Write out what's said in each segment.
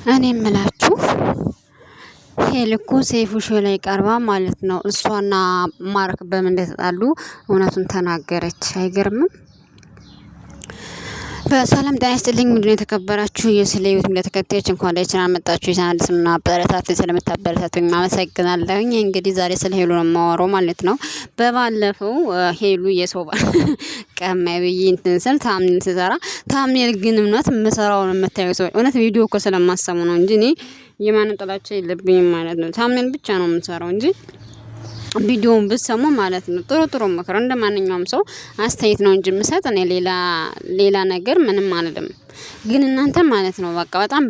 እኔ የምላችሁ ሄልኩ ሰይፉ ሾው ላይ ቀርባ ማለት ነው። እሷና ማርክ በምን እንደተጣሉ እውነቱን ተናገረች። አይገርምም? በሰላም ጤና ይስጥልኝ። ምንድነው የተከበራችሁ የስለ ህይወት ተከታዮች እንኳን ላይ ቻናል መጣችሁ። የቻናል ስምና አበረታት ስለምታበረታቱኝ አመሰግናለሁኝ። እንግዲህ ዛሬ ስለ ሄሉ ነው የማወራው ማለት ነው። በባለፈው ሄሉ የሰው ቀማይ ብዬ እንትን ስል ታምኔል ስሰራ ታምኔል ግን እውነት የምሰራውን የምታዩ ሰው እውነት ቪዲዮ እኮ ስለማሰሙ ነው እንጂ እኔ የማንም ጥላቻ የለብኝም ማለት ነው። ታምኔል ብቻ ነው የምሰራው እንጂ ቪዲዮውን ብትሰሙ ማለት ነው ጥሩ ምክር እንደማንኛውም ሰው አስተያየት ነው እንጂ የምሰጥ እኔ ሌላ ነገር ምንም አልልም። ግን እናንተ ማለት ነው በቃ በጣም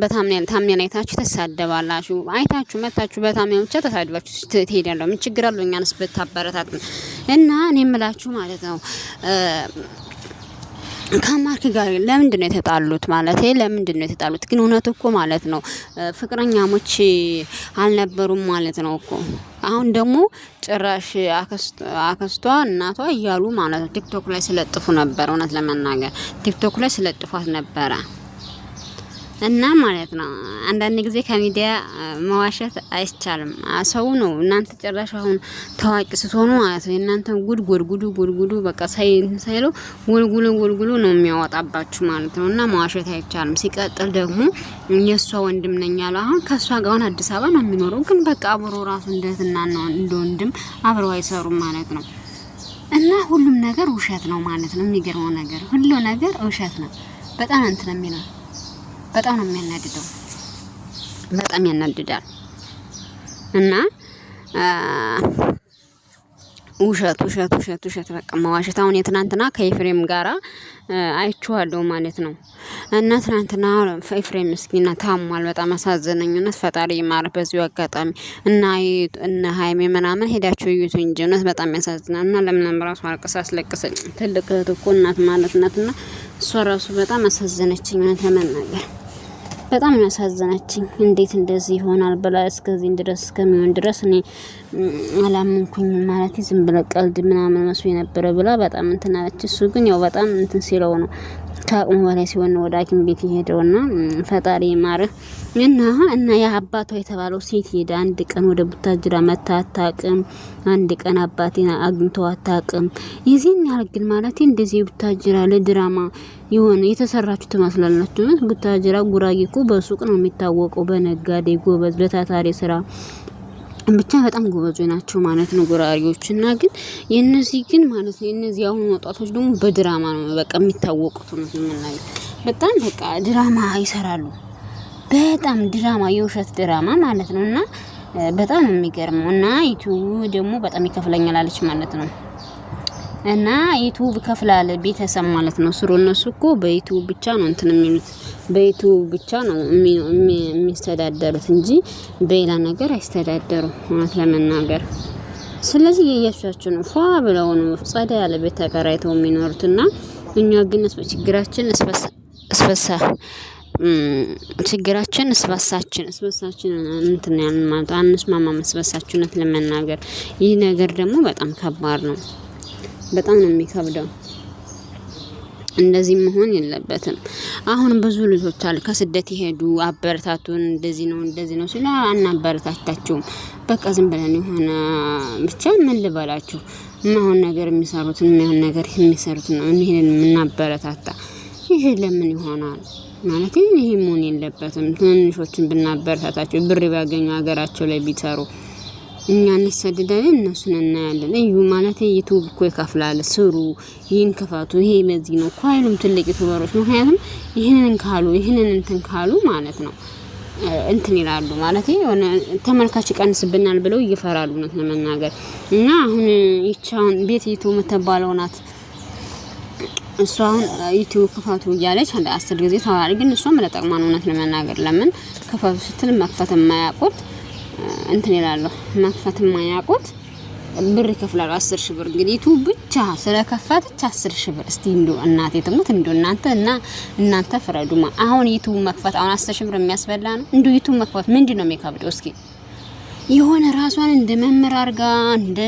ታምኔል አይታችሁ ተሳደባላችሁ። አይታችሁ መታችሁ በታምኔል ብቻ ተሳድባችሁ ትሄዳላችሁ። ምን ችግር አለው እኛንስ ብታበረታቱ? እና እኔ የምላችሁ ማለት ነው ከማርክ ጋር ለምንድን ነው የተጣሉት? ማለት ለምንድን ነው የተጣሉት? ግን እውነት እኮ ማለት ነው ፍቅረኛሞች አልነበሩም ማለት ነው እኮ። አሁን ደግሞ ጭራሽ አክስቷ እናቷ እያሉ ማለት ነው ቲክቶክ ላይ ስለጥፉ ነበር። እውነት ለመናገር ቲክቶክ ላይ ስለጥፏት ነበረ። እና ማለት ነው አንዳንድ ጊዜ ከሚዲያ መዋሸት አይቻልም። ሰው ነው እናንተ ጭራሽ አሁን ታዋቂ ስትሆኑ ማለት ነው እናንተ ጉዱ በቃ ሳይሉ ጉልጉሉ ነው የሚያወጣባችሁ ማለት ነው። እና መዋሸት አይቻልም። ሲቀጥል ደግሞ የሷ ወንድም ነኝ ያለ አሁን ከሷ ጋር አዲስ አበባ ነው የሚኖረው። ግን በቃ አብሮ ራሱ እንደትና ነው እንደ ወንድም አብረው አይሰሩም ማለት ነው። እና ሁሉም ነገር ውሸት ነው ማለት ነው። የሚገርመው ነገር ሁሉ ነገር ውሸት ነው። በጣም እንትን ነው የሚለው በጣም ነው የሚያናድደው። በጣም ያናድዳል። እና ውሸት በቃ መዋሸት። አሁን የትናንትና ከኤፍሬም ጋራ አይቼዋለሁ ማለት ነው። እና ትናንትና ኤፍሬም ምስኪና ታሟል። በጣም አሳዘነኝነት። ፈጣሪ ይማር በዚሁ አጋጣሚ እና ሃይሜ ምናምን ሄዳችሁ እዩት እንጂ እውነት በጣም ያሳዝናል። እና ለምን ራሱ አስለቅሰኝ ትልቅ እህት እኮ እናት ማለት ናትና እሷ ራሱ በጣም አሳዘነችኝ እውነት ለመናገር በጣም ያሳዘነችኝ። እንዴት እንደዚህ ይሆናል ብላ እስከዚህ ድረስ እስከሚሆን ድረስ እኔ አላመንኩኝ ማለት ዝም ብለ ቀልድ ምናምን መስሎ የነበረ ብላ በጣም እንትን አለች። እሱ ግን ያው በጣም እንትን ሲለው ነው ከአቅሙ በላይ ሲሆን ወደ ሐኪም ቤት የሄደውና ፈጣሪ ይማርህ። እና ያ አባቷ የተባለው ሴት ሄደ አንድ ቀን ወደ ቡታጅራ መታ አታውቅም። አንድ ቀን አባቴን አግኝተው አታውቅም። የዚህን ያህል ግን ማለት እንደዚህ ቡታጅራ ለድራማ የሆነ የተሰራችሁ ትመስላላችሁ። ቡታጅራ ጉራጌ እኮ በሱቅ ነው የሚታወቀው፣ በነጋዴ ጎበዝ፣ በታታሪ ስራ ብቻ በጣም ጎበዞች ናቸው ማለት ነው ጉራጌዎች። እና ግን የነዚህ ግን ማለት ነው የነዚህ አሁን ወጣቶች ደግሞ በድራማ ነው በቃ የሚታወቁት ነው የምናየው። በጣም በቃ ድራማ ይሰራሉ። በጣም ድራማ የውሸት ድራማ ማለት ነው። እና በጣም የሚገርመው እና ዩቲዩብ ደግሞ በጣም ይከፍለኛል አለች ማለት ነው። እና ዩቲዩብ ከፍላለ ቤተሰብ ማለት ነው ስሩ። እነሱ እኮ በዩቲዩብ ብቻ ነው እንትን የሚሉት በዩቲዩብ ብቻ ነው የሚስተዳደሩት እንጂ በሌላ ነገር አይስተዳደሩ ማለት ለመናገር። ስለዚህ የየሻቸው ነው ፏ ብለው ነው ጸዳ ያለ ቤት ተከራይተው የሚኖሩትና እኛ ግን ችግራችን እስበሳችን እንትን ያንን ማለት አንስማማ መስበሳችሁነት ለመናገር። ይህ ነገር ደግሞ በጣም ከባድ ነው። በጣም ነው የሚከብደው። እንደዚህ መሆን የለበትም። አሁን ብዙ ልጆች አሉ ከስደት ይሄዱ አበረታቱን እንደዚህ ነው ሲሉ አናበረታታቸውም። በቃ ዝም ብለን የሆነ ብቻ ምን ልበላችሁ የማይሆን ነገር የሚሰሩትን ነው ይሄን የምናበረታታ። ይሄ ለምን ይሆናል ማለት ይሄ መሆን የለበትም። ትንንሾችን ብናበረታታቸው ብር ቢያገኙ ሀገራቸው ላይ ቢሰሩ እኛ እንሰደዳለን እነሱን እናያለን። እዩ ማለት ዩቲዩብ እኮ ይከፍላል። ስሩ፣ ይሄን ከፋቱ፣ ይሄ በዚህ ነው ኳይሉም ትልቅ ዩቲዩበሮች ምክንያቱም ይሄንን እንትን ካሉ ማለት ነው እንትን ይላሉ ማለት የሆነ ተመልካች ይቀንስብናል ብለው ይፈራሉ ነው ለመናገር። እና አሁን ይቻውን ቤት ዩቲዩብ መተባለው ናት እሷ አሁን ዩቲዩብ ክፈቱ እያለች 10 ጊዜ ታዋሪ። ግን እሷ መለጠቅማ ነው ለመናገር። ለምን ክፈቱ ስትል መክፈት የማያውቁት እንትን ይላሉ። መክፈት የማያውቁት ብር ይከፍላሉ 10,000 ብር። እንግዲህ ዩቲዩብ ብቻ ስለከፈተች 10,000 ብር። እስቲ እንደው እናቴ ተሙት እንደው እናንተ ፍረዱማ። አሁን ዩቲዩብ መክፈት አሁን 10,000 ብር የሚያስበላ ነው? እንደው ዩቲዩብ መክፈት ምንድነው የሚከብደው? እስኪ የሆነ ራሷን እንደ መምህር አድርጋ እንደ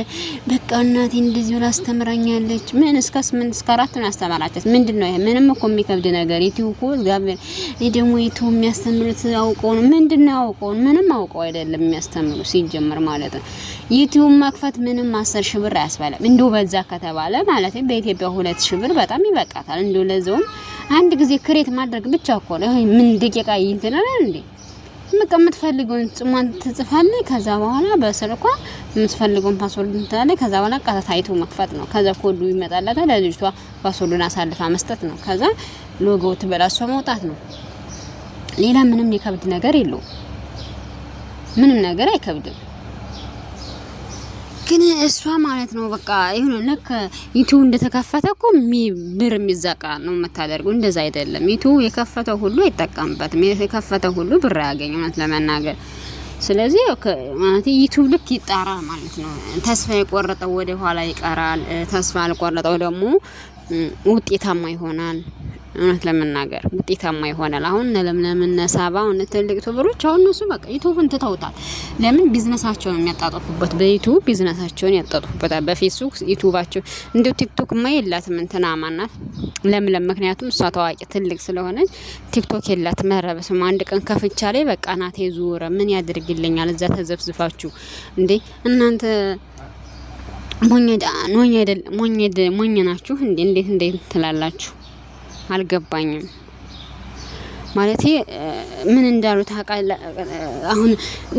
በቃ እናቴ እንደዚህ ብላ አስተምራኛለች። ምን እስከ 8 እስከ 4 ነው ያስተማራችት። ምንድነው ይሄ? ምንም እኮ የሚከብድ ነገር ዩቲዩብ እኮ እግዚአብሔር ደግሞ ዩቲዩብ የሚያስተምሩት አውቀው ነው። ምንድነው አውቀው? ምንም አውቀው አይደለም የሚያስተምሩ ሲጀምር ማለት ነው። ዩቲዩብ መክፈት ምንም 10 ሺህ ብር አያስበላም። እንደው በዛ ከተባለ ማለት በኢትዮጵያ 2 ሺህ ብር በጣም ይበቃታል። እንደው ለዛውም አንድ ጊዜ ክሬት ማድረግ ብቻ እኮ ነው። ምን ደቂቃ ይንተናል እንዴ? የምትፈልገውን ጽሟን ትጽፋለህ። ከዛ በኋላ በስልኳ የምትፈልገውን ፓስወርድ ትላለህ። ከዛ በኋላ ቀጥታ አይቶ መክፈት ነው። ከዛ ኮዱ ይመጣላታል። ለልጅቷ ፓስወርዱን አሳልፋ መስጠት ነው። ከዛ ሎጎ ትበላሷ መውጣት ነው። ሌላ ምንም የከብድ ነገር የለውም። ምንም ነገር አይከብድም። ግን እሷ ማለት ነው በቃ ይሁን ለከ ዩቲዩብ እንደተከፈተ እኮ ብር የሚዘቃ ነው የምታደርገው። እንደዛ አይደለም። ዩቲዩብ የከፈተው ሁሉ አይጠቀምበትም። የከፈተው ሁሉ ብር ያገኝ ማለት ለመናገር። ስለዚህ ማለት ዩቲዩብ ልክ ይጣራል ማለት ነው። ተስፋ የቆረጠው ወደ ኋላ ይቀራል። ተስፋ ያልቆረጠው ደግሞ ውጤታማ ይሆናል። እውነት ለመናገር ውጤታማ ይሆናል። አሁን ለምለምና ሳባው ትልቅ ዩቲዩበሮች አሁን እነሱ በቃ ዩቲዩብን ትተውታል። ለምን ቢዝነሳቸውን የሚያጣጣፉበት በዩቲዩብ ቢዝነሳቸውን ያጣጣፉበታል። በፌስቡክ ዩቲዩባቸው እንደ ቲክቶክ ማይላትም እንትና ማናት ለምለም፣ ምክንያቱም እሷ ታዋቂ ትልቅ ስለሆነች ቲክቶክ የላትም። መረበስም አንድ ቀን ከፍቻ ላይ በቃ ናቴ ዙረ ምን ያድርግልኛል እዛ ተዘፍዝፋችሁ እንዴ እናንተ ሞኝ ናችሁ እንዴ? እንዴት ትላላችሁ? አልገባኝም ማለት ምን እንዳሉ ታውቃለህ? አሁን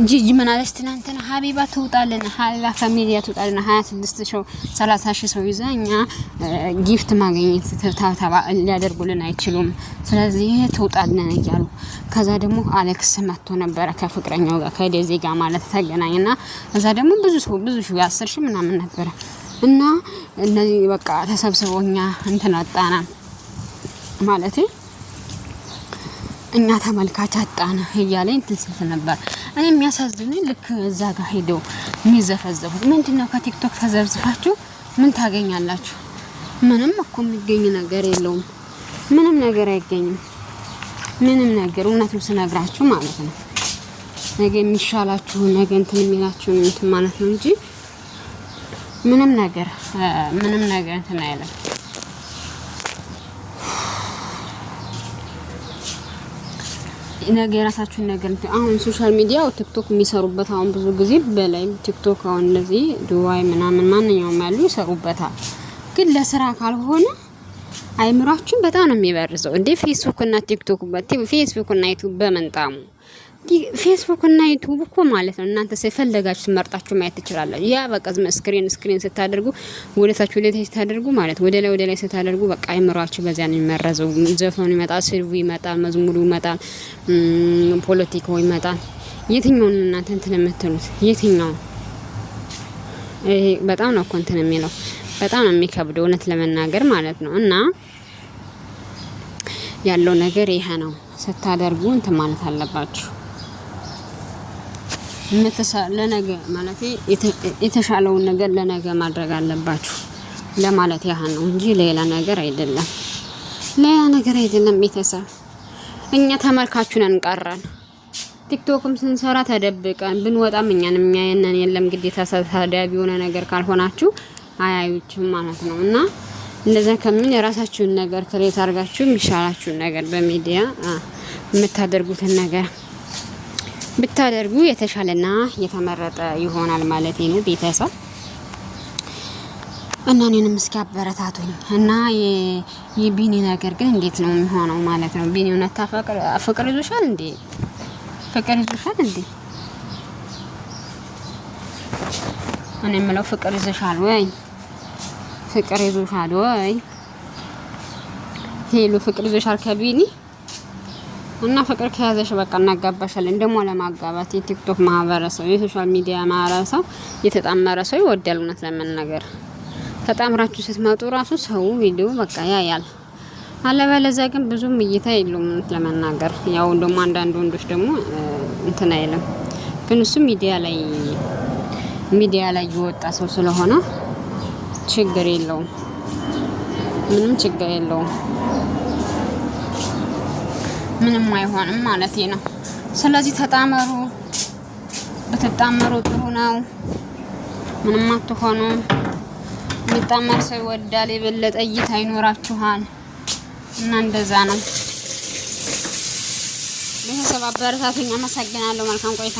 ጂጂ ምን አለች ትናንትና? ሀቢባ ትውጣለን፣ ሀቢባ ፋሚሊያ ትውጣለን 26 ሺህ 30 ሺህ ሰው ይዛ እኛ ጊፍት ማግኘት ተታባ ሊያደርጉልን አይችሉም። ስለዚህ ትውጣለን እያሉ ከዛ ደግሞ አሌክስ መጥቶ ነበረ ከፍቅረኛው ጋር ከዴዚ ጋር ማለት ተገናኝና እዛ ደግሞ ብዙ ሺህ 10 ሺህ ምናምን ነበረ እና እነዚህ በቃ ተሰብስበው እኛ እንትን አጣና ማለት እኛ ተመልካች አጣና እያለ እንትን ስልት ነበር። እኔ የሚያሳዝነኝ ልክ እዛ ጋር ሄደው የሚዘፈዘፉት ምንድነው? ከቲክቶክ ተዘብዝፋችሁ ምን ታገኛላችሁ? ምንም እኮ የሚገኝ ነገር የለውም። ምንም ነገር አይገኝም። ምንም ነገር እውነቱን ስነግራችሁ ማለት ነው። ነገ የሚሻላችሁ ነገ እንትን የሚላችሁ እንትን ማለት ነው እንጂ ምንም ነገር እንትን አይደለም። ነገ የራሳችሁን ነገር አሁን ሶሻል ሚዲያ ቲክቶክ የሚሰሩበት አሁን ብዙ ጊዜ በላይ ቲክቶክ አሁን እንደዚህ ዱባይ ምናምን ማንኛውም ያሉ ይሰሩበታል። ግን ለስራ ካልሆነ አይምራችሁን በጣም ነው የሚበርዘው እንዴ። ፌስቡክ እና ቲክቶክ ፌስቡክ እና ዩቲዩብ በመንጣሙ ፌስቡክ እና ዩቲዩብ እኮ ማለት ነው እናንተ ሲፈልጋችሁ መርጣችሁ ማየት ትችላላችሁ። ያ በቃ ስክሪን ስታደርጉ ወደታችሁ ስታደርጉ ማለት ወደ ላይ ስታደርጉ በቃ አይምራችሁ በዚያ ነው የሚመረዘው። ዘፈኑ ይመጣል፣ ስልቡ ይመጣል፣ መዝሙሩ ይመጣል፣ ፖለቲካው ይመጣል። የትኛውን እናንተ እንትን የምትሉት የትኛው? በጣም ነው እኮ እንትን የሚለው በጣም ነው የሚከብደው እውነት ለመናገር ማለት ነው። እና ያለው ነገር ይሄ ነው። ስታደርጉ እንትን ማለት አለባችሁ። ለነገ ማለት የተሻለውን ነገር ለነገ ማድረግ አለባችሁ ለማለት ያህል ነው እንጂ ሌላ ነገር አይደለም። ቤተሰብ እኛ ተመልካቹን እንቀራን። ቲክቶክም ስንሰራ ተደብቀን ብንወጣም እኛን የሚያየነን የለም። ግዴታ ተሳዳቢ የሆነ ነገር ካልሆናችሁ አያዩችም ማለት ነው። እና እንደዛ ከምን የራሳችሁን ነገር ክሬት አድርጋችሁ የሚሻላችሁን ነገር በሚዲያ የምታደርጉትን ነገር ብታደርጉ የተሻለና የተመረጠ ይሆናል ማለት ነው ቤተሰብ። እና እኔንም እስኪ አበረታቱኝ። እና የቢኒ ነገር ግን እንዴት ነው የሚሆነው ማለት ነው? ቢኒ እውነት ፍቅር ይዞሻል እንዴ? እኔ የምለው ፍቅር ይዞሻል ወይ? ሄሉ ፍቅር ይዞሻል ከቢኒ? እና ፍቅር ከያዘሽ በቃ እናጋባሻለን። ደግሞ ለማጋባት የቲክቶክ ማህበረሰብ የሶሻል ሚዲያ ማህበረሰብ የተጣመረ ሰው ይወዳል። እውነት ለመናገር ተጣምራችሁ ስትመጡ ራሱ ሰው ቪዲዮ በቃ ያያል። አለበለዚያ ግን ብዙም እይታ የለውም እውነት ለመናገር። ያው ደግሞ አንዳንድ ወንዶች ደግሞ እንትን አይልም። ግን እሱ ሚዲያ ላይ የወጣ ሰው ስለሆነ ችግር የለውም። ምንም ችግር የለውም። ምንም አይሆንም ማለት ነው። ስለዚህ ተጣመሩ ብትጣመሩ ጥሩ ነው። ምንም አትሆኑ። የሚጣመር ሰው ይወዳል፣ የበለጠ እይታ ይኖራችኋል እና እንደዛ ነው። ቤተሰብ አበረታቱኝ። አመሰግናለሁ። መልካም ቆይታ